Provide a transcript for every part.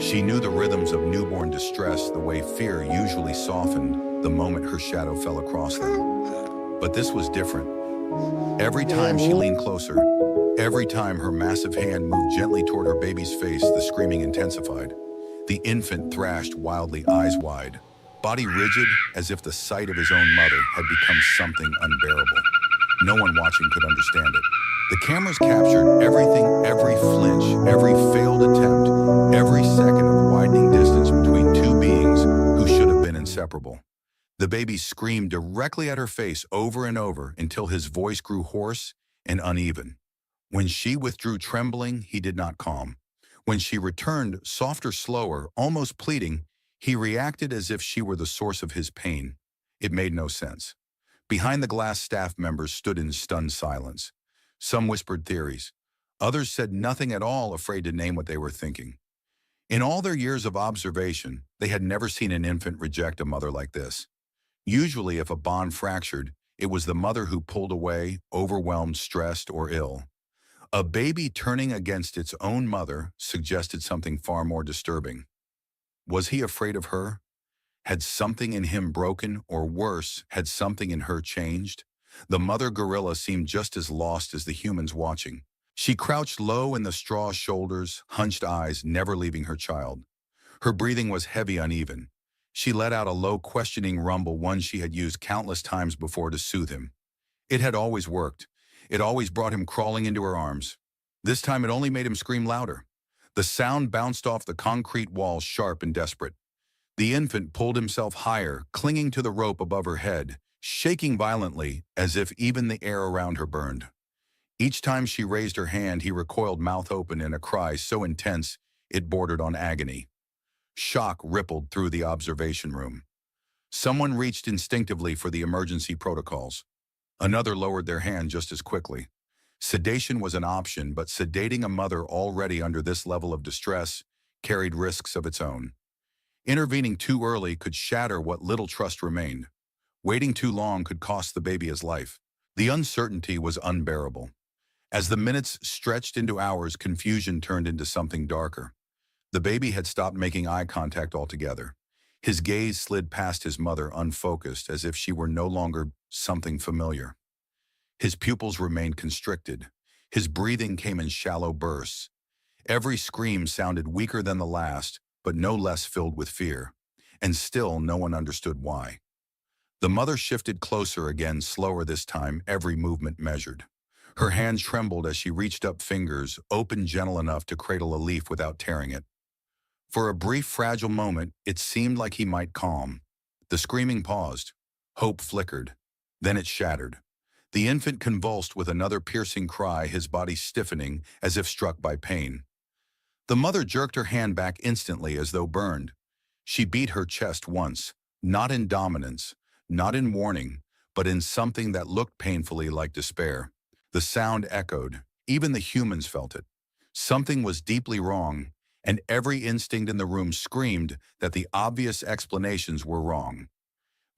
She knew the rhythms of newborn distress the way fear usually softened the moment her shadow fell across them. But this was different. Every time she leaned closer, every time her massive hand moved gently toward her baby's face, the screaming intensified. The infant thrashed wildly, eyes wide, body rigid as if the sight of his own mother had become something unbearable. No one watching could understand it. The cameras captured everything, every flinch, every failed attempt, every second of widening distance between two beings who should have been inseparable. The baby screamed directly at her face over and over until his voice grew hoarse and uneven. When she withdrew trembling, he did not calm. When she returned, softer, slower, almost pleading, he reacted as if she were the source of his pain. It made no sense. Behind the glass, staff members stood in stunned silence. Some whispered theories. Others said nothing at all, afraid to name what they were thinking. In all their years of observation, they had never seen an infant reject a mother like this. Usually, if a bond fractured, it was the mother who pulled away, overwhelmed, stressed, or ill. A baby turning against its own mother suggested something far more disturbing. Was he afraid of her? Had something in him broken, or worse, had something in her changed? The mother gorilla seemed just as lost as the humans watching. She crouched low in the straw shoulders, hunched eyes, never leaving her child. Her breathing was heavy, uneven. She let out a low, questioning rumble, one she had used countless times before to soothe him. It had always worked. It always brought him crawling into her arms. This time it only made him scream louder. The sound bounced off the concrete wall, sharp and desperate. The infant pulled himself higher, clinging to the rope above her head, shaking violently as if even the air around her burned. Each time she raised her hand, he recoiled, mouth open, in a cry so intense it bordered on agony. Shock rippled through the observation room. Someone reached instinctively for the emergency protocols. Another lowered their hand just as quickly. Sedation was an option, but sedating a mother already under this level of distress carried risks of its own. Intervening too early could shatter what little trust remained. Waiting too long could cost the baby his life. The uncertainty was unbearable. As the minutes stretched into hours, confusion turned into something darker. The baby had stopped making eye contact altogether. His gaze slid past his mother, unfocused, as if she were no longer something familiar. His pupils remained constricted. His breathing came in shallow bursts. Every scream sounded weaker than the last, but no less filled with fear. And still no one understood why. The mother shifted closer again, slower this time, every movement measured. Her hand trembled as she reached up, fingers open, gentle enough to cradle a leaf without tearing it. For a brief, fragile moment, it seemed like he might calm. The screaming paused. Hope flickered. Then it shattered. The infant convulsed with another piercing cry, his body stiffening as if struck by pain. The mother jerked her hand back instantly, as though burned. She beat her chest once, not in dominance, not in warning, but in something that looked painfully like despair. The sound echoed. Even the humans felt it. Something was deeply wrong, and every instinct in the room screamed that the obvious explanations were wrong.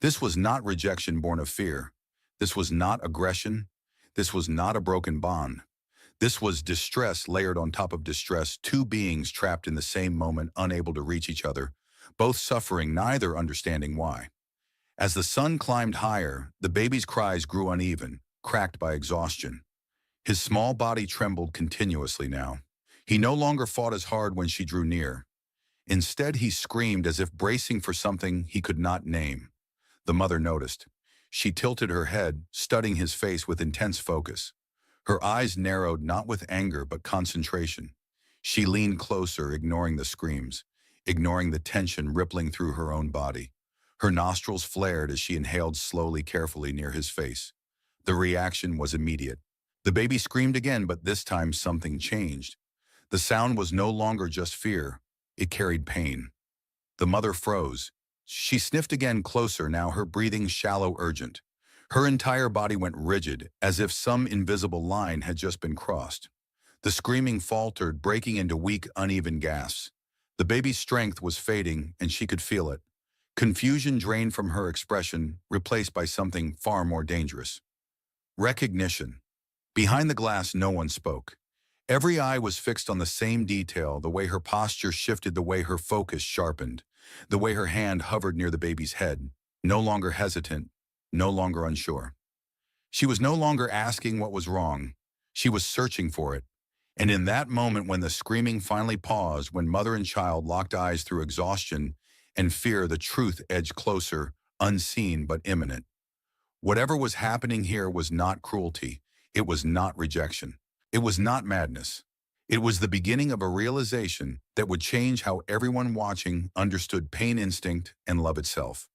This was not rejection born of fear. This was not aggression. This was not a broken bond. This was distress layered on top of distress, two beings trapped in the same moment, unable to reach each other, both suffering, neither understanding why. As the sun climbed higher, the baby's cries grew uneven, cracked by exhaustion. His small body trembled continuously now. He no longer fought as hard when she drew near. Instead, he screamed as if bracing for something he could not name. The mother noticed. She tilted her head, studying his face with intense focus. Her eyes narrowed, not with anger but concentration. She leaned closer, ignoring the screams, ignoring the tension rippling through her own body. Her nostrils flared as she inhaled slowly, carefully, near his face. The reaction was immediate. The baby screamed again, but this time something changed. The sound was no longer just fear. It carried pain. The mother froze. She sniffed again, closer now, her breathing shallow, urgent. Her entire body went rigid, as if some invisible line had just been crossed. The screaming faltered, breaking into weak, uneven gasps. The baby's strength was fading, and she could feel it. Confusion drained from her expression, replaced by something far more dangerous. Recognition. Behind the glass, no one spoke. Every eye was fixed on the same detail, the way her posture shifted, the way her focus sharpened, the way her hand hovered near the baby's head, no longer hesitant, no longer unsure. She was no longer asking what was wrong. She was searching for it. And in that moment when the screaming finally paused, when mother and child locked eyes through exhaustion and fear, the truth edged closer, unseen but imminent. Whatever was happening here was not cruelty. It was not rejection. It was not madness. It was the beginning of a realization that would change how everyone watching understood pain instinct and love itself.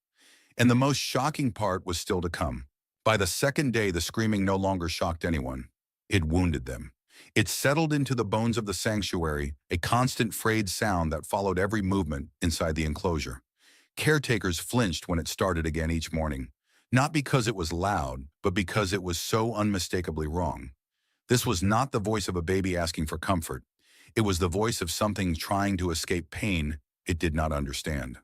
And the most shocking part was still to come. By the second day, the screaming no longer shocked anyone. It wounded them. It settled into the bones of the sanctuary, a constant frayed sound that followed every movement inside the enclosure. Caretakers flinched when it started again each morning, not because it was loud, but because it was so unmistakably wrong. This was not the voice of a baby asking for comfort. It was the voice of something trying to escape pain it did not understand.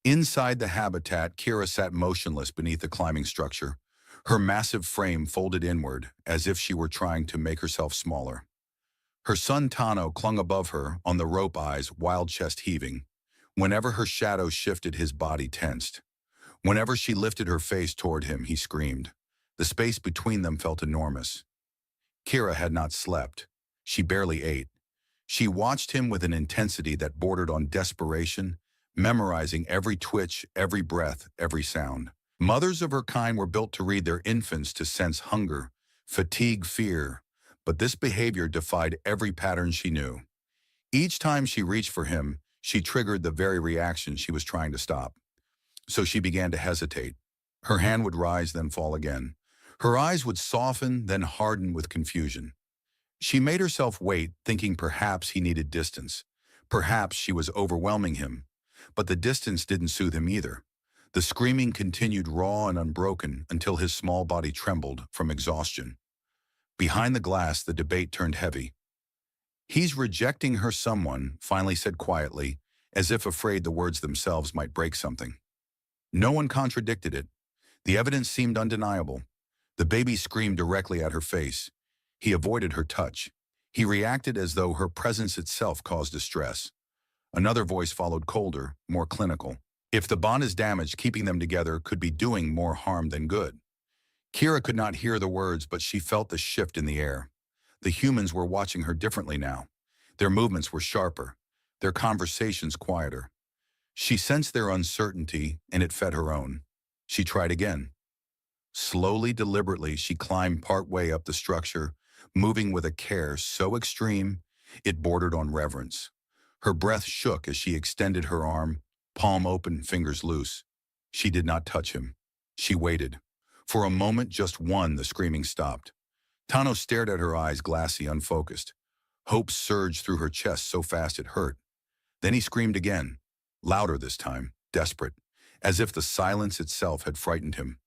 Inside the habitat, Kira sat motionless beneath the climbing structure, her massive frame folded inward as if she were trying to make herself smaller. Her son Tano clung above her on the rope, eyes wild, chest heaving. Whenever her shadow shifted, his body tensed. Whenever she lifted her face toward him, he screamed. The space between them felt enormous. Kira had not slept. She barely ate. She watched him with an intensity that bordered on desperation, memorizing every twitch, every breath, every sound. Mothers of her kind were built to read their infants, to sense hunger, fatigue, fear, but this behavior defied every pattern she knew. Each time she reached for him, she triggered the very reaction she was trying to stop. So she began to hesitate. Her hand would rise, then fall again. Her eyes would soften, then harden with confusion. She made herself wait, thinking perhaps he needed distance. Perhaps she was overwhelming him. But the distance didn't soothe him either. The screaming continued raw and unbroken until his small body trembled from exhaustion. Behind the glass, the debate turned heavy. "He's rejecting her," someone finally said quietly, as if afraid the words themselves might break something. No one contradicted it. The evidence seemed undeniable. The baby screamed directly at her face. He avoided her touch. He reacted as though her presence itself caused distress. Another voice followed, colder, more clinical. If the bond is damaged, keeping them together could be doing more harm than good. Kira could not hear the words, but she felt the shift in the air. The humans were watching her differently now. Their movements were sharper, their conversations quieter. She sensed their uncertainty, and it fed her own. She tried again. Slowly, deliberately, she climbed partway up the structure, moving with a care so extreme it bordered on reverence. Her breath shook as she extended her arm, palm open, fingers loose. She did not touch him. She waited. For a moment, just one, the screaming stopped. Tano stared at her, eyes glassy, unfocused. Hope surged through her chest so fast it hurt. Then he screamed again, louder this time, desperate, as if the silence itself had frightened him.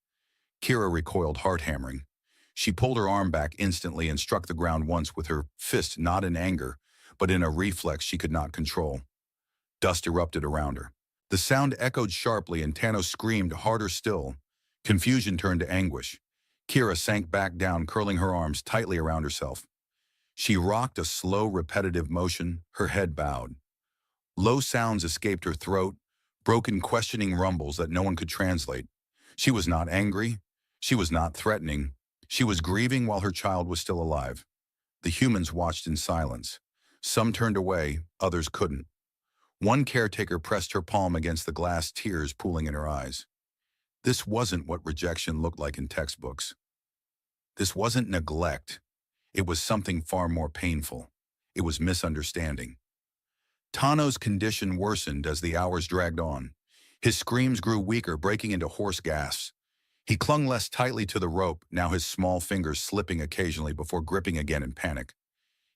Kira recoiled, heart hammering. She pulled her arm back instantly and struck the ground once with her fist, not in anger, but in a reflex she could not control. Dust erupted around her. The sound echoed sharply, and Tano screamed harder still. Confusion turned to anguish. Kira sank back down, curling her arms tightly around herself. She rocked, a slow, repetitive motion, her head bowed. Low sounds escaped her throat, broken, questioning rumbles that no one could translate. She was not angry. She was not threatening. She was grieving while her child was still alive. The humans watched in silence. Some turned away, others couldn't. One caretaker pressed her palm against the glass, tears pooling in her eyes. This wasn't what rejection looked like in textbooks. This wasn't neglect. It was something far more painful. It was misunderstanding. Tano's condition worsened as the hours dragged on. His screams grew weaker, breaking into hoarse gasps. He clung less tightly to the rope, now his small fingers slipping occasionally before gripping again in panic.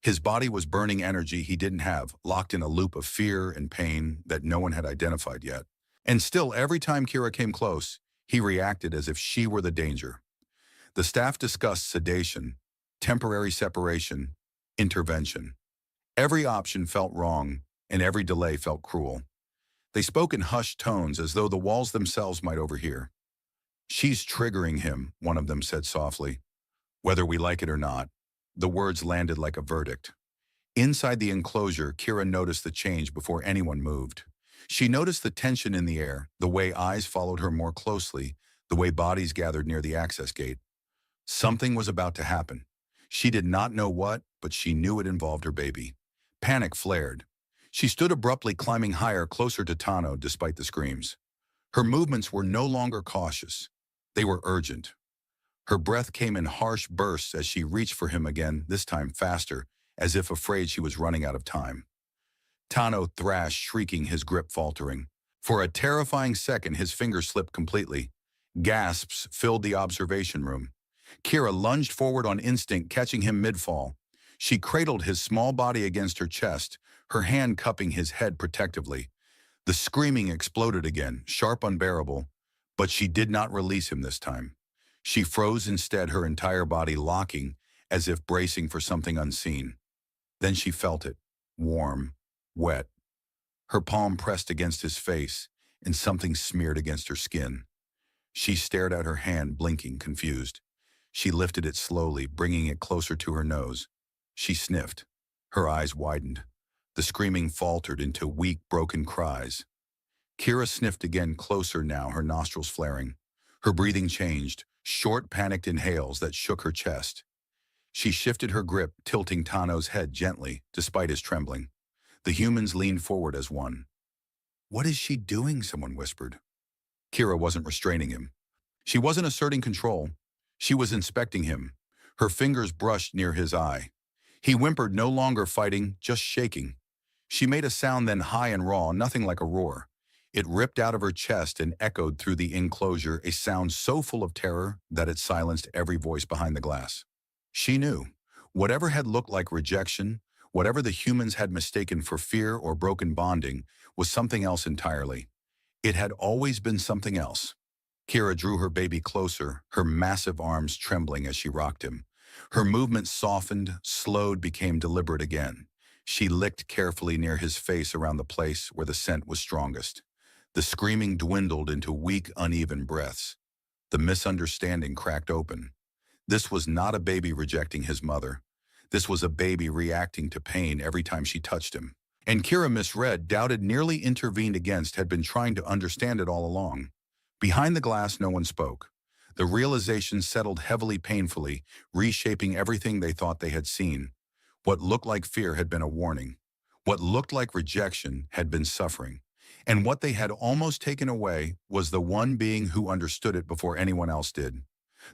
His body was burning energy he didn't have, locked in a loop of fear and pain that no one had identified yet. And still, every time Kira came close, he reacted as if she were the danger. The staff discussed sedation, temporary separation, intervention. Every option felt wrong, and every delay felt cruel. They spoke in hushed tones as though the walls themselves might overhear. "She's triggering him," one of them said softly. "Whether we like it or not." The words landed like a verdict. Inside the enclosure, Kira noticed the change before anyone moved. She noticed the tension in the air, the way eyes followed her more closely, the way bodies gathered near the access gate. Something was about to happen. She did not know what, but she knew it involved her baby. Panic flared. She stood abruptly, climbing higher, closer to Tano despite the screams. Her movements were no longer cautious. They were urgent. Her breath came in harsh bursts as she reached for him again, this time faster, as if afraid she was running out of time. Tano thrashed, shrieking, his grip faltering. For a terrifying second, his fingers slipped completely. Gasps filled the observation room. Kira lunged forward on instinct, catching him mid-fall. She cradled his small body against her chest, her hand cupping his head protectively. The screaming exploded again, sharp, unbearable, but she did not release him this time. She froze instead, her entire body locking, as if bracing for something unseen. Then she felt it, warm, wet. Her palm pressed against his face, and something smeared against her skin. She stared at her hand, blinking, confused. She lifted it slowly, bringing it closer to her nose. She sniffed. Her eyes widened. The screaming faltered into weak, broken cries. Kira sniffed again, closer now, her nostrils flaring. Her breathing changed, short, panicked inhales that shook her chest. She shifted her grip, tilting Tano's head gently, despite his trembling. The humans leaned forward as one. "What is she doing?" someone whispered. Kira wasn't restraining him. She wasn't asserting control. She was inspecting him. Her fingers brushed near his eye. He whimpered, no longer fighting, just shaking. She made a sound then, high and raw, nothing like a roar. It ripped out of her chest and echoed through the enclosure, a sound so full of terror that it silenced every voice behind the glass. She knew. Whatever had looked like rejection, whatever the humans had mistaken for fear or broken bonding, was something else entirely. It had always been something else. Kira drew her baby closer, her massive arms trembling as she rocked him. Her movements softened, slowed, became deliberate again. She licked carefully near his face, around the place where the scent was strongest. The screaming dwindled into weak, uneven breaths. The misunderstanding cracked open. This was not a baby rejecting his mother. This was a baby reacting to pain every time she touched him. And Kira misread, doubted, nearly intervened against, had been trying to understand it all along. Behind the glass, no one spoke. The realization settled heavily, painfully, reshaping everything they thought they had seen. What looked like fear had been a warning. What looked like rejection had been suffering. And what they had almost taken away was the one being who understood it before anyone else did.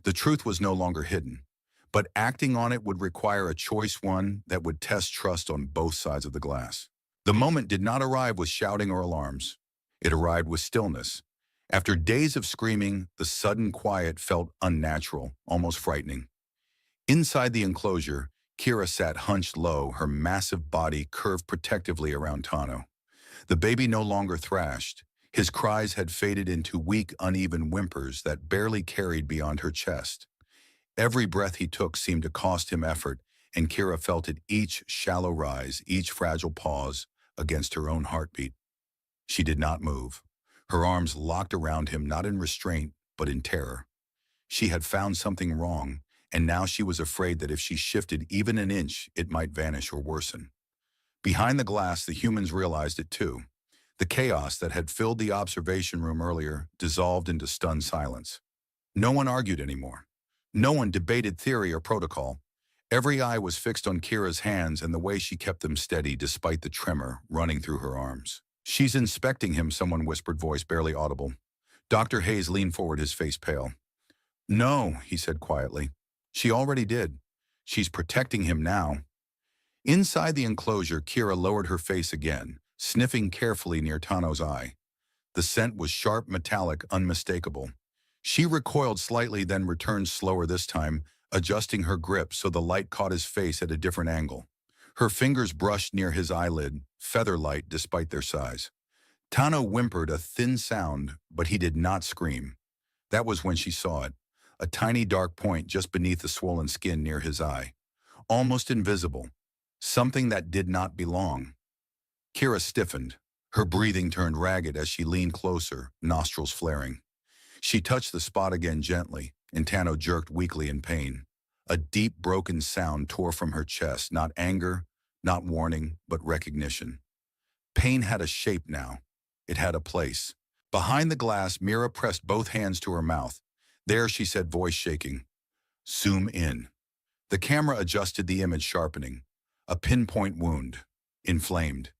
The truth was no longer hidden, but acting on it would require a choice, one that would test trust on both sides of the glass. The moment did not arrive with shouting or alarms. It arrived with stillness. After days of screaming, the sudden quiet felt unnatural, almost frightening. Inside the enclosure, Kira sat hunched low, her massive body curved protectively around Tano. The baby no longer thrashed. His cries had faded into weak, uneven whimpers that barely carried beyond her chest. Every breath he took seemed to cost him effort, and Kira felt it, each shallow rise, each fragile pause against her own heartbeat. She did not move. Her arms locked around him, not in restraint, but in terror. She had found something wrong, and now she was afraid that if she shifted even an inch, it might vanish or worsen. Behind the glass, the humans realized it too. The chaos that had filled the observation room earlier dissolved into stunned silence. No one argued anymore. No one debated theory or protocol. Every eye was fixed on Kira's hands and the way she kept them steady despite the tremor running through her arms. "She's inspecting him," someone whispered, voice barely audible. Dr. Hayes leaned forward, his face pale. "No," he said quietly. "She already did. She's protecting him now." Inside the enclosure, Kira lowered her face again, sniffing carefully near Tano's eye. The scent was sharp, metallic, unmistakable. She recoiled slightly, then returned slower this time, adjusting her grip so the light caught his face at a different angle. Her fingers brushed near his eyelid, feather-light despite their size. Tano whimpered a thin sound, but he did not scream. That was when she saw it, a tiny dark point just beneath the swollen skin near his eye. Almost invisible. Something that did not belong. Kira stiffened. Her breathing turned ragged as she leaned closer, nostrils flaring. She touched the spot again gently, and Tano jerked weakly in pain. A deep, broken sound tore from her chest, not anger, Not warning, but recognition. Pain had a shape now. It had a place. Behind the glass, Mira pressed both hands to her mouth. There, she said, voice shaking. Zoom in. The camera adjusted the image, sharpening. A pinpoint wound. Inflamed.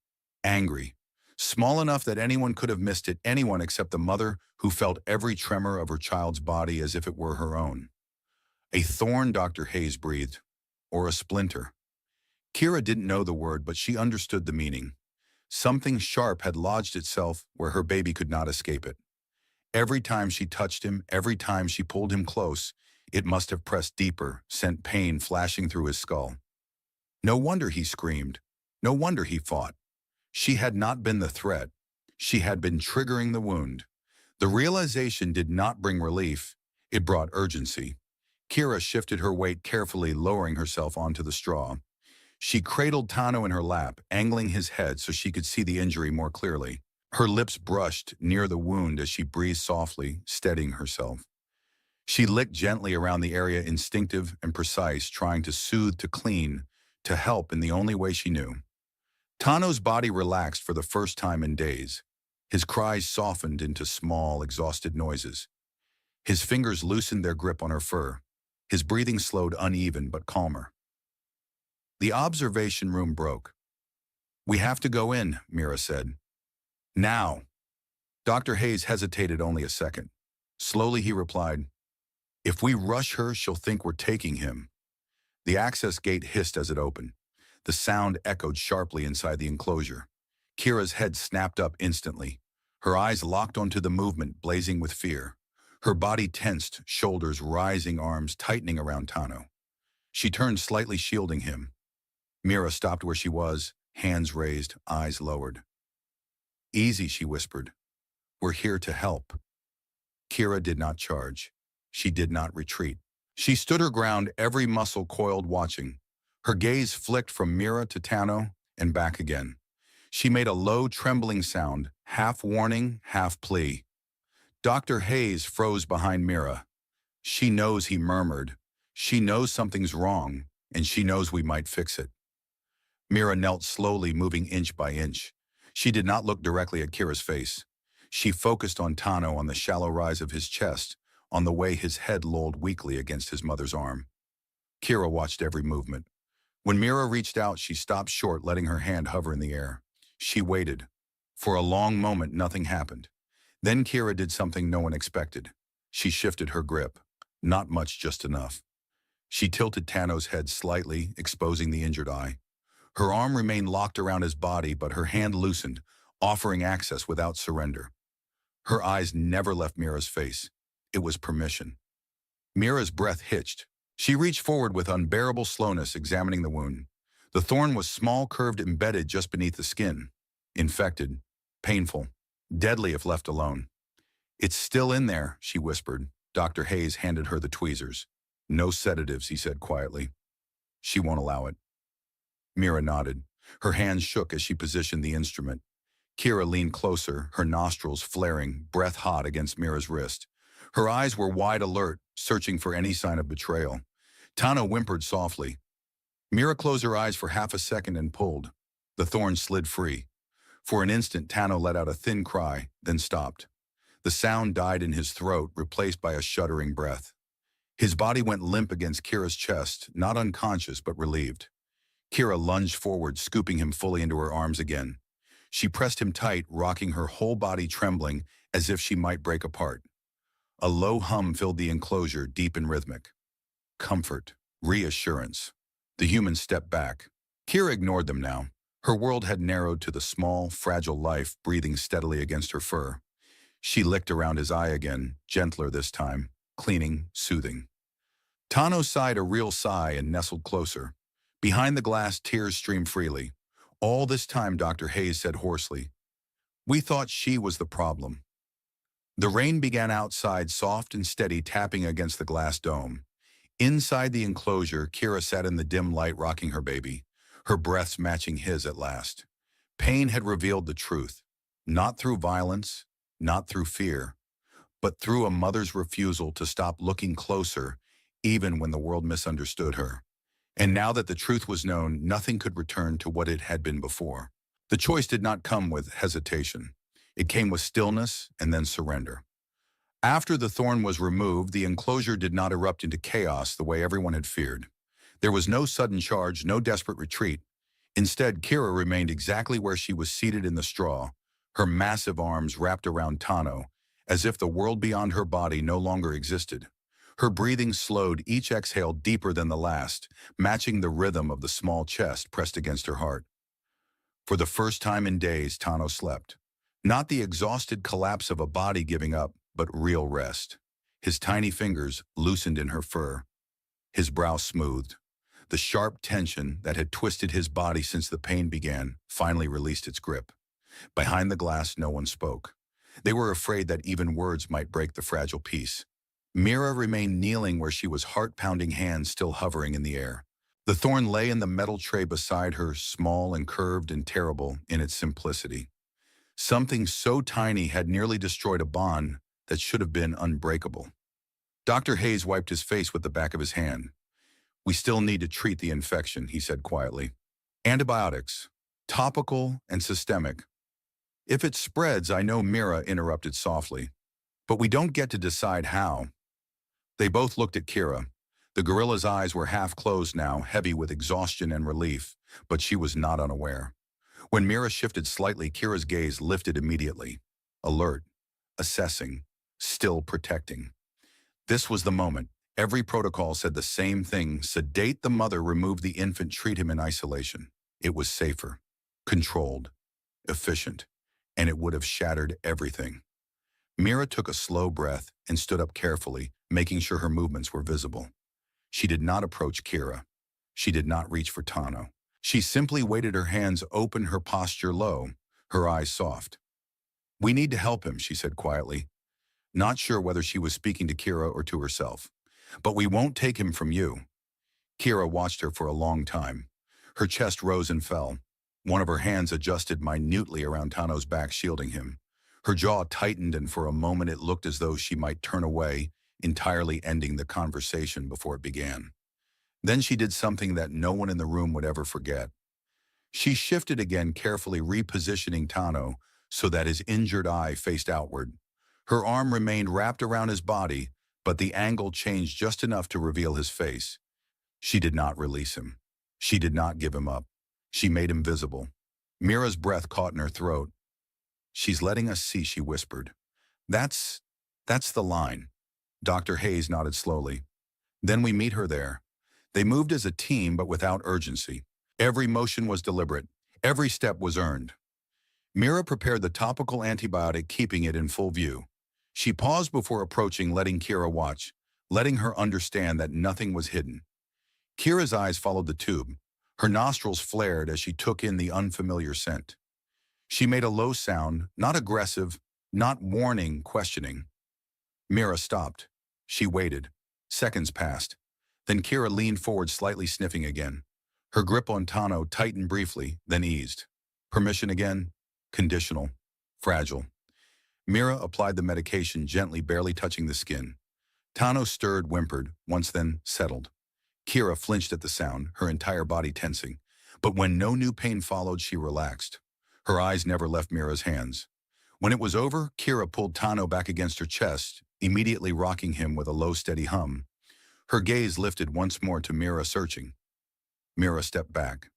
Angry. Small enough that anyone could have missed it, anyone except the mother who felt every tremor of her child's body as if it were her own. A thorn, Dr. Hayes breathed. Or a splinter. Kira didn't know the word, but she understood the meaning. Something sharp had lodged itself where her baby could not escape it. Every time she touched him, every time she pulled him close, it must have pressed deeper, sent pain flashing through his skull. No wonder he screamed. No wonder he fought. She had not been the threat. She had been triggering the wound. The realization did not bring relief. It brought urgency. Kira shifted her weight carefully, lowering herself onto the straw. She cradled Tano in her lap, angling his head so she could see the injury more clearly. Her lips brushed near the wound as she breathed softly, steadying herself. She licked gently around the area, instinctive and precise, trying to soothe, to clean, to help in the only way she knew. Tano's body relaxed for the first time in days. His cries softened into small, exhausted noises. His fingers loosened their grip on her fur. His breathing slowed, uneven but calmer. The observation room broke. "We have to go in," Mira said. "Now." Dr. Hayes hesitated only a second. Slowly he replied, "If we rush her, she'll think we're taking him." The access gate hissed as it opened. The sound echoed sharply inside the enclosure. Kira's head snapped up instantly. Her eyes locked onto the movement, blazing with fear. Her body tensed, shoulders rising, arms tightening around Tano. She turned slightly, shielding him. Mira stopped where she was, hands raised, eyes lowered. "Easy," she whispered. "We're here to help." Kira did not charge. She did not retreat. She stood her ground, every muscle coiled, watching. Her gaze flicked from Mira to Tano and back again. She made a low, trembling sound, half warning, half plea. Dr. Hayes froze behind Mira. "She knows," he murmured. "She knows something's wrong, and she knows we might fix it." Mira knelt slowly, moving inch by inch. She did not look directly at Kira's face. She focused on Tano, on the shallow rise of his chest, on the way his head lolled weakly against his mother's arm. Kira watched every movement. When Mira reached out, she stopped short, letting her hand hover in the air. She waited. For a long moment, nothing happened. Then Kira did something no one expected. She shifted her grip. Not much, just enough. She tilted Tano's head slightly, exposing the injured eye. Her arm remained locked around his body, but her hand loosened, offering access without surrender. Her eyes never left Mira's face. It was permission. Mira's breath hitched. She reached forward with unbearable slowness, examining the wound. The thorn was small, curved, embedded just beneath the skin. Infected. Painful. Deadly if left alone. "It's still in there," she whispered. Dr. Hayes handed her the tweezers. "No sedatives," he said quietly. "She won't allow it." Mira nodded. Her hands shook as she positioned the instrument. Kira leaned closer, her nostrils flaring, breath hot against Mira's wrist. Her eyes were wide alert, searching for any sign of betrayal. Tano whimpered softly. Mira closed her eyes for half a second and pulled. The thorn slid free. For an instant, Tano let out a thin cry, then stopped. The sound died in his throat, replaced by a shuddering breath. His body went limp against Kira's chest, not unconscious but relieved. Kira lunged forward, scooping him fully into her arms again. She pressed him tight, rocking her whole body, trembling as if she might break apart. A low hum filled the enclosure, deep and rhythmic. Comfort, reassurance. The humans stepped back. Kira ignored them now. Her world had narrowed to the small, fragile life breathing steadily against her fur. She licked around his eye again, gentler this time, cleaning, soothing. Tano sighed a real sigh and nestled closer. Behind the glass, tears streamed freely. All this time, Dr. Hayes said hoarsely, "We thought she was the problem." The rain began outside, soft and steady, tapping against the glass dome. Inside the enclosure, Kira sat in the dim light, rocking her baby, her breaths matching his at last. Pain had revealed the truth, not through violence, not through fear, but through a mother's refusal to stop looking closer, even when the world misunderstood her. And now that the truth was known, nothing could return to what it had been before. The choice did not come with hesitation. It came with stillness and then surrender. After the thorn was removed, the enclosure did not erupt into chaos the way everyone had feared. There was no sudden charge, no desperate retreat. Instead, Kira remained exactly where she was seated in the straw, her massive arms wrapped around Tano, as if the world beyond her body no longer existed. Her breathing slowed, each exhale deeper than the last, matching the rhythm of the small chest pressed against her heart. For the first time in days, Tano slept. Not the exhausted collapse of a body giving up, but real rest. His tiny fingers loosened in her fur, his brow smoothed. The sharp tension that had twisted his body since the pain began finally released its grip. Behind the glass, no one spoke. They were afraid that even words might break the fragile peace. Mira remained kneeling where she was, heart-pounding hands still hovering in the air. The thorn lay in the metal tray beside her, small and curved and terrible in its simplicity. Something so tiny had nearly destroyed a bond that should have been unbreakable. Dr. Hayes wiped his face with the back of his hand. "We still need to treat the infection," he said quietly. "Antibiotics, topical and systemic. If it spreads," I know, Mira interrupted softly, "but we don't get to decide how." They both looked at Kira. The gorilla's eyes were half closed now, heavy with exhaustion and relief, but she was not unaware. When Mira shifted slightly, Kira's gaze lifted immediately. Alert, assessing, still protecting. This was the moment. Every protocol said the same thing: sedate the mother, remove the infant, treat him in isolation. It was safer, controlled, efficient, and it would have shattered everything. Mira took a slow breath and stood up carefully, making sure her movements were visible. She did not approach Kira. She did not reach for Tano. She simply waited, her hands open, her posture low, her eyes soft. "We need to help him," she said quietly, not sure whether she was speaking to Kira or to herself. "But we won't take him from you." Kira watched her for a long time. Her chest rose and fell. One of her hands adjusted minutely around Tano's back, shielding him. Her jaw tightened, and for a moment it looked as though she might turn away, entirely ending the conversation before it began. Then she did something that no one in the room would ever forget. She shifted again, carefully repositioning Tano so that his injured eye faced outward. Her arm remained wrapped around his body, but the angle changed just enough to reveal his face. She did not release him. She did not give him up. She made him visible. Mira's breath caught in her throat. "She's letting us see," she whispered. That's the line." Dr. Hayes nodded slowly. "Then we meet her there." They moved as a team, but without urgency. Every motion was deliberate. Every step was earned. Mira prepared the topical antibiotic, keeping it in full view. She paused before approaching, letting Kira watch, letting her understand that nothing was hidden. Kira's eyes followed the tube. Her nostrils flared as she took in the unfamiliar scent. She made a low sound, not aggressive, not warning, questioning. Mira stopped. She waited. Seconds passed. Then Kira leaned forward, slightly sniffing again. Her grip on Tano tightened briefly, then eased. Permission again? Conditional. Fragile. Mira applied the medication gently, barely touching the skin. Tano stirred, whimpered, once then settled. Kira flinched at the sound, her entire body tensing. But when no new pain followed, she relaxed. Her eyes never left Mira's hands. When it was over, Kira pulled Tano back against her chest, immediately rocking him with a low, steady hum. Her gaze lifted once more to Mira, searching. Mira stepped back.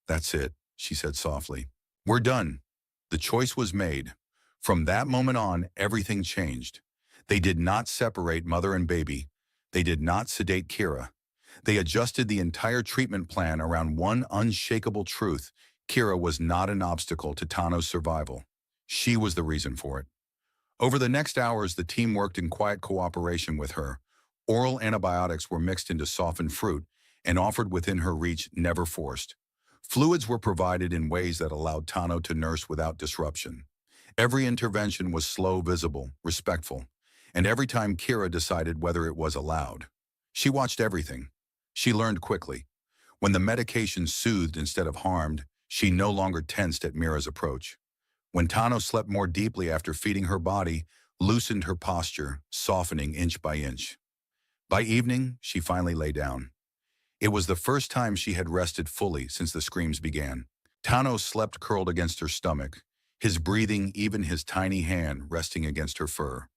"That's it," she said softly. "We're done." The choice was made. From that moment on, everything changed. They did not separate mother and baby. They did not sedate Kira. They adjusted the entire treatment plan around one unshakable truth: Kira was not an obstacle to Tano's survival. She was the reason for it. Over the next hours, the team worked in quiet cooperation with her. Oral antibiotics were mixed into softened fruit and offered within her reach, never forced. Fluids were provided in ways that allowed Tano to nurse without disruption. Every intervention was slow, visible, respectful, and every time Kira decided whether it was allowed. She watched everything. She learned quickly. When the medication soothed instead of harmed, she no longer tensed at Mira's approach. When Tano slept more deeply after feeding, her body loosened, her posture softening inch by inch. By evening, she finally lay down. It was the first time she had rested fully since the screams began. Tano slept curled against her stomach, his breathing, even his tiny hand, resting against her fur.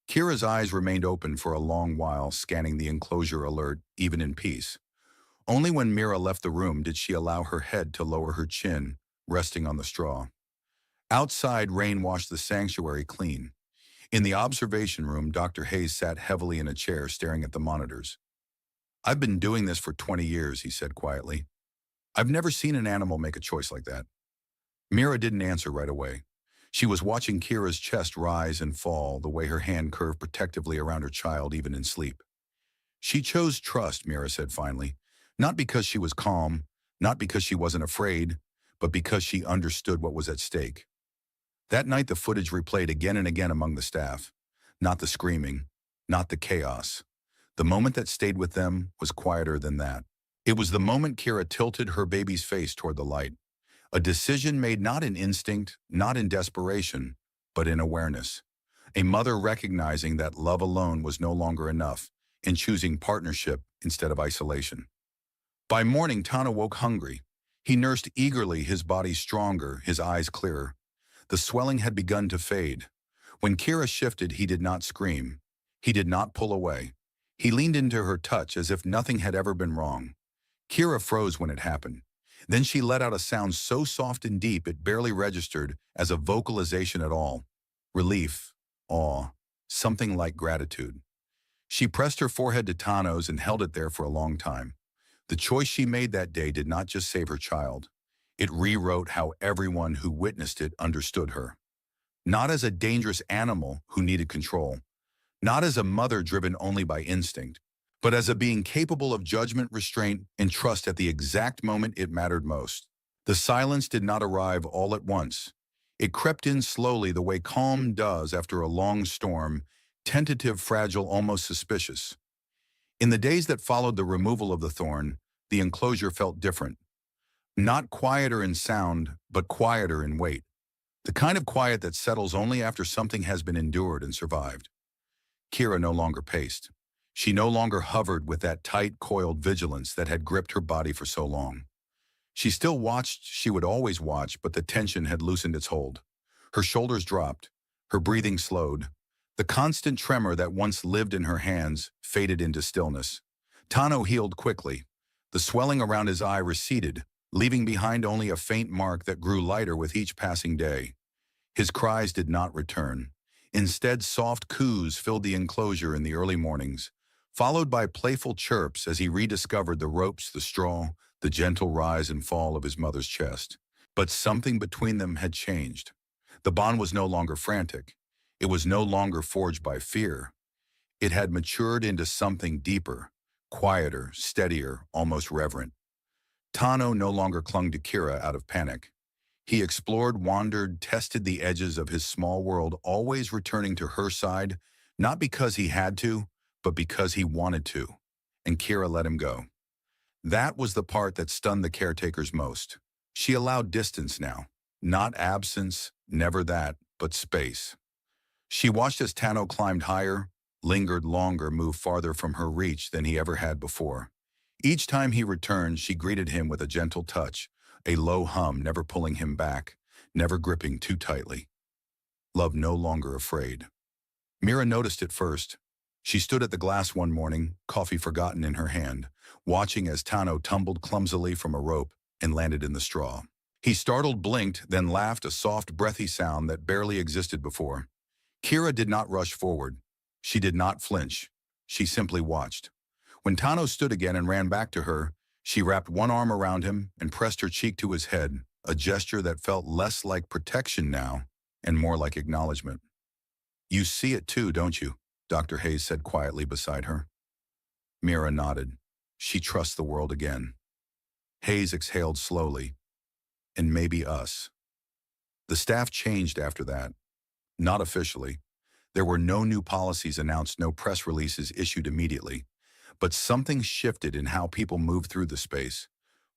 Kira's eyes remained open for a long while, scanning the enclosure alert, even in peace. Only when Mira left the room did she allow her head to lower her chin, resting on the straw. Outside, rain washed the sanctuary clean. In the observation room, Dr. Hayes sat heavily in a chair, staring at the monitors. "I've been doing this for 20 years, he said quietly. "I've never seen an animal make a choice like that." Mira didn't answer right away. She was watching Kira's chest rise and fall, the way her hand curved protectively around her child even in sleep. "She chose trust," Mira said finally. "Not because she was calm, not because she wasn't afraid, but because she understood what was at stake." That night the footage replayed again and again among the staff. Not the screaming, not the chaos. The moment that stayed with them was quieter than that. It was the moment Kira tilted her baby's face toward the light. A decision made not in instinct, not in desperation, but in awareness. A mother recognizing that love alone was no longer enough, and choosing partnership instead of isolation. By morning, Tana woke hungry. He nursed eagerly, his body stronger, his eyes clearer. The swelling had begun to fade. When Kira shifted, he did not scream. He did not pull away. He leaned into her touch as if nothing had ever been wrong. Kira froze when it happened. Then she let out a sound so soft and deep it barely registered as a vocalization at all. Relief, awe, something like gratitude. She pressed her forehead to Tano's and held it there for a long time. The choice she made that day did not just save her child. It rewrote how everyone who witnessed it understood her. Not as a dangerous animal who needed control, not as a mother driven only by instinct, but as a being capable of judgment, restraint, and trust at the exact moment it mattered most. The silence did not arrive all at once. It crept in slowly, the way calm does after a long storm, tentative, fragile, almost suspicious. In the days that followed the removal of the thorn, the enclosure felt different. Not quieter in sound, but quieter in weight. The kind of quiet that settles only after something has been endured and survived. Kira no longer paced. She no longer hovered with that tight, coiled vigilance that had gripped her body for so long. She still watched, she would always watch, but the tension had loosened its hold. Her shoulders dropped, her breathing slowed. The constant tremor that once lived in her hands faded into stillness. Tano healed quickly. The swelling around his eye receded, leaving behind only a faint mark that grew lighter with each passing day. His cries did not return. Instead, soft coos filled the enclosure in the early mornings, followed by playful chirps as he rediscovered the ropes, the straw, the gentle rise and fall of his mother's chest. But something between them had changed. The bond was no longer frantic. It was no longer forged by fear. It had matured into something deeper, quieter, steadier, almost reverent. Tano no longer clung to Kira out of panic. He explored, wandered, tested the edges of his small world, always returning to her side, not because he had to, but because he wanted to. And Kira let him go. That was the part that stunned the caretakers most. She allowed distance now. Not absence, never that, but space. She watched as Tano climbed higher, lingered longer, moved farther from her reach than he ever had before. Each time he returned, she greeted him with a gentle touch, a low hum, never pulling him back, never gripping too tightly. Love no longer afraid. Mira noticed it first. She stood at the glass one morning, coffee forgotten in her hand, watching as Tano tumbled clumsily from a rope and landed in the straw. He startled, blinked, then laughed, a soft, breathy sound that barely existed before. Kira did not rush forward. She did not flinch. She simply watched. When Tano stood again and ran back to her, she wrapped one arm around him and pressed her cheek to his head, a gesture that felt less like protection now and more like acknowledgement. "You see it too, don't you?" Dr. Hayes said quietly beside her. Mira nodded. She trusts the world again. Hayes exhaled slowly. "And maybe us." The staff changed after that. Not officially. There were no new policies announced, no press releases issued immediately. But something shifted in how people moved through the space.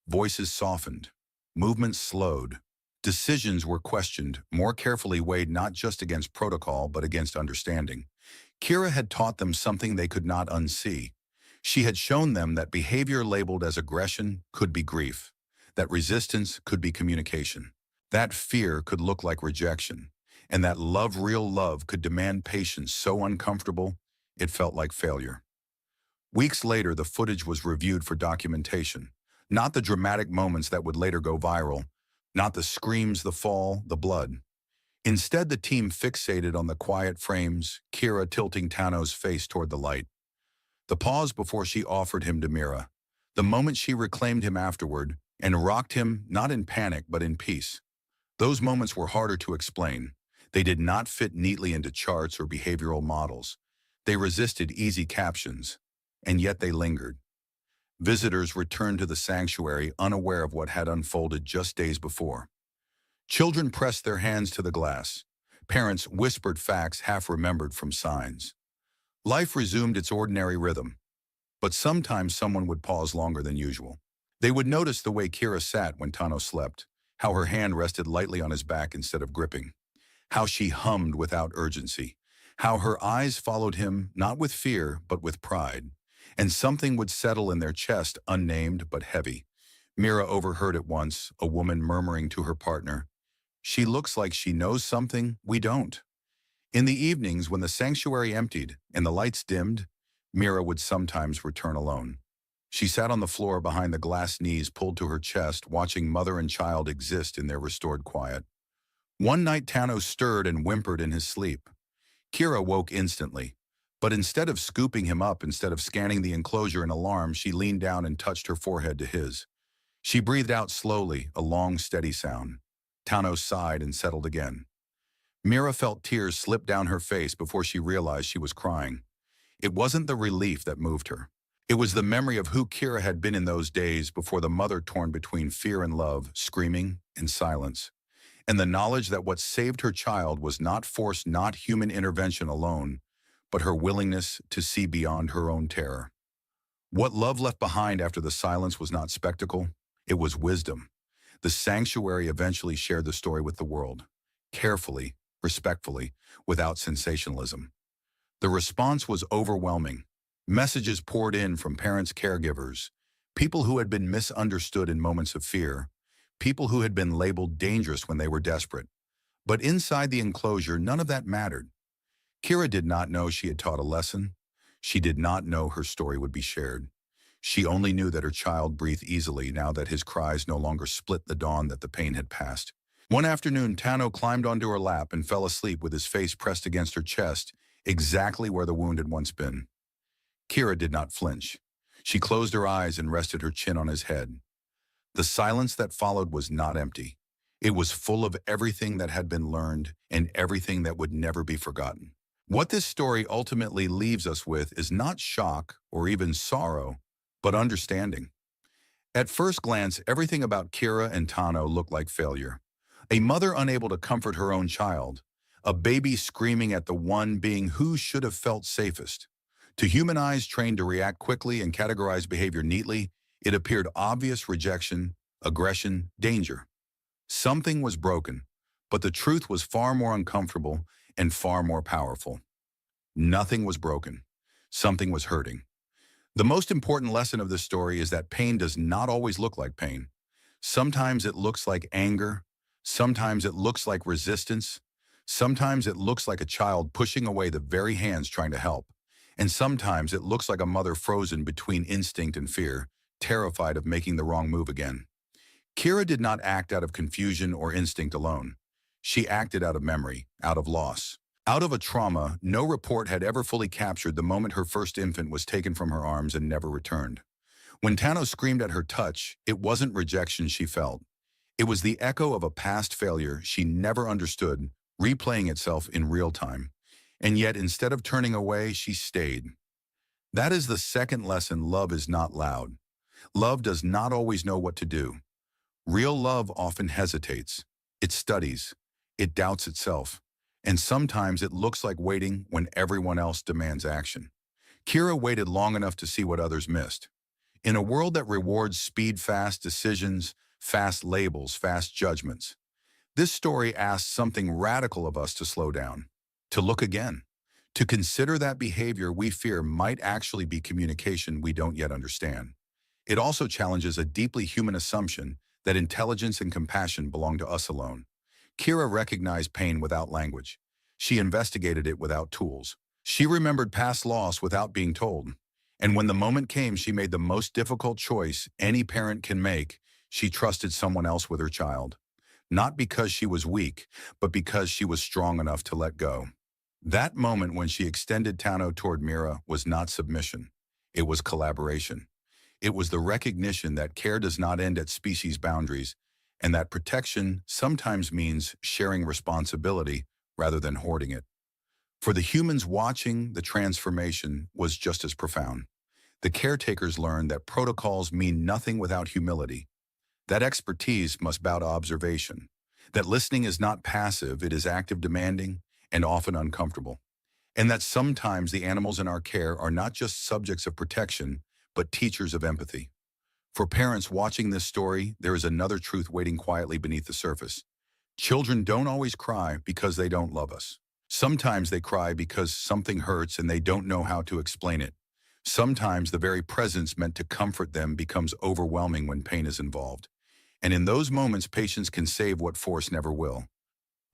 Voices softened. Movements slowed. Decisions were questioned, more carefully weighed, not just against protocol, but against understanding. Kira had taught them something they could not unsee. She had shown them that behavior labeled as aggression could be grief, that resistance could be communication, that fear could look like rejection, and that love, real love, could demand patience so uncomfortable it felt like failure. Weeks later, the footage was reviewed for documentation, not the dramatic moments that would later go viral, not the screams, the fall, the blood. Instead, the team fixated on the quiet frames, Kira tilting Tano's face toward the light, the pause before she offered him to Mira, the moment she reclaimed him afterward and rocked him not in panic but in peace. Those moments were harder to explain. They did not fit neatly into charts or behavioral models. They resisted easy captions, and yet they lingered. Visitors returned to the sanctuary unaware of what had unfolded just days before. Children pressed their hands to the glass. Parents whispered facts half remembered from signs. Life resumed its ordinary rhythm, but sometimes someone would pause longer than usual. They would notice the way Kira sat when Tano slept, how her hand rested lightly on his back instead of gripping, how she hummed without urgency, how her eyes followed him not with fear but with pride, and something would settle in their chest, unnamed but heavy. Mira overheard it once, a woman murmuring to her partner, "She looks like she knows something we don't." In the evenings, when the sanctuary emptied and the lights dimmed, Mira would sometimes return alone. She sat on the floor behind the glass knees pulled to her chest, watching mother and child exist in their restored quiet. One night, Tano stirred and whimpered in his sleep. Kira woke instantly, but instead of scooping him up, instead of scanning the enclosure in alarm, she leaned down and touched her forehead to his. She breathed out slowly, a long, steady sound. Tano sighed and settled again. Mira felt tears slip down her face before she realized she was crying. It wasn't the relief that moved her. It was the memory of who Kira had been in those days before the mother torn between fear and love, screaming and silence, and the knowledge that what saved her child was not force, not human intervention alone, but her willingness to see beyond her own terror. What love left behind after the silence was not spectacle, it was wisdom. The sanctuary eventually shared the story with the world, carefully, respectfully, without sensationalism. The response was overwhelming. Messages poured in from parents, caregivers, people who had been misunderstood in moments of fear, people who had been labeled dangerous when they were desperate. But inside the enclosure, none of that mattered. Kira did not know she had taught a lesson. She did not know her story would be shared. She only knew that her child breathed easily now that his cries no longer split the dawn, that the pain had passed. One afternoon, Tano climbed onto her lap and fell asleep with his face pressed against her chest, exactly where the wound had once been. Kira did not flinch. She closed her eyes and rested her chin on his head. The silence that followed was not empty. It was full of everything that had been learned and everything that would never be forgotten. What this story ultimately leaves us with is not shock or even sorrow, but understanding. At first glance, everything about Kira and Tano looked like failure. A mother unable to comfort her own child, a baby screaming at the one being who should have felt safest. To human eyes trained to react quickly and categorize behavior neatly, it appeared obvious: rejection, aggression, danger. Something was broken, but the truth was far more uncomfortable and far more powerful. Nothing was broken. Something was hurting. The most important lesson of this story is that pain does not always look like pain. Sometimes it looks like anger. Sometimes it looks like resistance. Sometimes it looks like a child pushing away the very hands trying to help. And sometimes it looks like a mother frozen between instinct and fear, terrified of making the wrong move again. Kira did not act out of confusion or instinct alone. She acted out of memory, out of loss, out of a trauma no report had ever fully captured, the moment her first infant was taken from her arms and never returned. When Tano screamed at her touch, it wasn't rejection she felt. It was the echo of a past failure she never understood, replaying itself in real time. And yet, instead of turning away, she stayed. That is the second lesson: love is not loud. Love does not always know what to do. Real love often hesitates. It studies. It doubts itself. And sometimes it looks like waiting when everyone else demands action. Kira waited long enough to see what others missed. In a world that rewards speed, fast decisions, fast labels, fast judgments, this story asks something radical of us: to slow down, to look again, To consider that behavior we fear might actually be communication we don't yet understand. It also challenges a deeply human assumption that intelligence and compassion belong to us alone. Kira recognized pain without language. She investigated it without tools. She remembered past loss without being told. And when the moment came, she made the most difficult choice any parent can make. She trusted someone else with her child. Not because she was weak, but because she was strong enough to let go. That moment when she extended Tano toward Mira was not submission. It was collaboration. It was the recognition that care does not end at species boundaries, and that protection sometimes means sharing responsibility rather than hoarding it. For the humans watching, the transformation was just as profound. The caretakers learned that protocols mean nothing without humility, that expertise must bow to observation, that listening is not passive, it is active, demanding, and often uncomfortable, and that sometimes the animals in our care are not just subjects of protection, but teachers of empathy. For parents watching this story, there is another truth waiting quietly beneath the surface. Children don't always cry because they don't love us. Sometimes they cry because something hurts and they don't know how to explain it. Sometimes the very presence meant to comfort them becomes overwhelming when pain is involved. And in those moments, patience can save what force never will.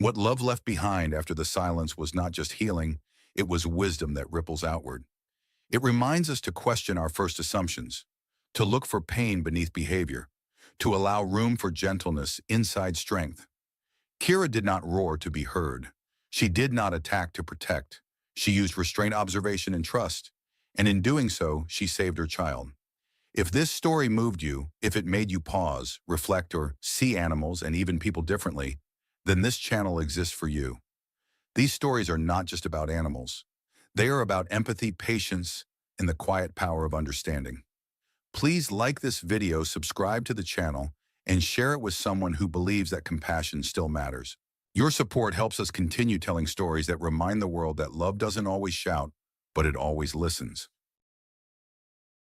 What love left behind after the silence was not just healing, it was wisdom that ripples outward. It reminds us to question our first assumptions, to look for pain beneath behavior, to allow room for gentleness inside strength. Kira did not roar to be heard. She did not attack to protect. She used restrained observation and trust, and in doing so, she saved her child. If this story moved you, if it made you pause, reflect, or see animals and even people differently, then this channel exists for you. These stories are not just about animals. They are about empathy, patience, and the quiet power of understanding. Please like this video, subscribe to the channel, and share it with someone who believes that compassion still matters. Your support helps us continue telling stories that remind the world that love doesn't always shout, but it always listens.